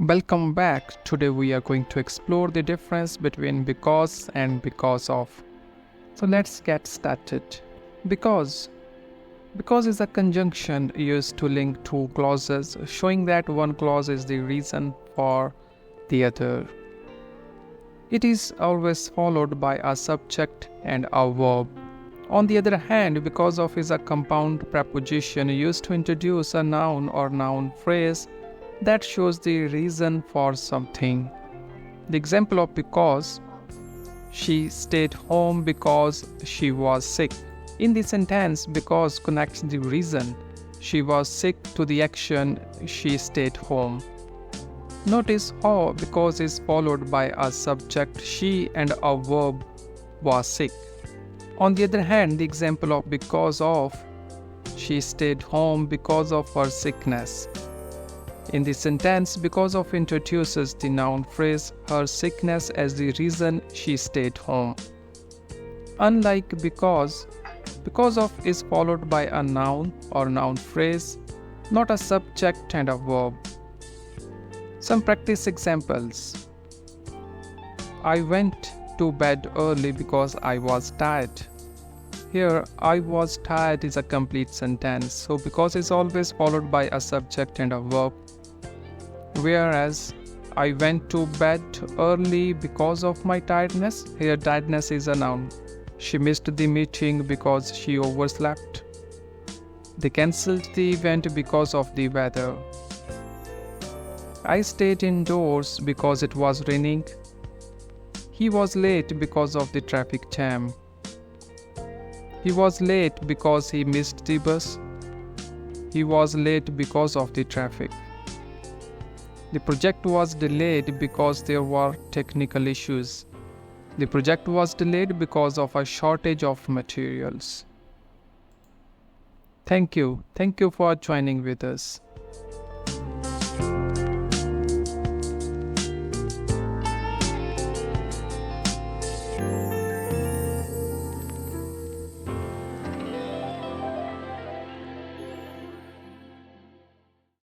Welcome back. Today we are going to explore the difference between because and because of. So let's get started. Because is a conjunction used to link two clauses, showing that one clause is the reason for the other. It is always followed by a subject and a verb. On the other hand, because of is a compound preposition used to introduce a noun or noun phrase that shows the reason for something. The example of because: she stayed home because she was sick. In the sentence, because connects the reason she was sick to the action she stayed home. Notice how because is followed by a subject she and a verb was sick. On the other hand, the example of because of: she stayed home because of her sickness. In the sentence, because of introduces the noun phrase her sickness as the reason she stayed home. Unlike because of is followed by a noun or noun phrase, not a subject and a verb. Some practice examples. I went to bed early because I was tired. Here, I was tired is a complete sentence, so because is always followed by a subject and a verb. Whereas, I went to bed early because of my tiredness. Here, tiredness is a noun. She missed the meeting because she overslept. They cancelled the event because of the weather. I stayed indoors because it was raining. He was late because of the traffic jam. He was late because he missed the bus. He was late because of the traffic. The project was delayed because there were technical issues. The project was delayed because of a shortage of materials. Thank you. Thank you for joining with us.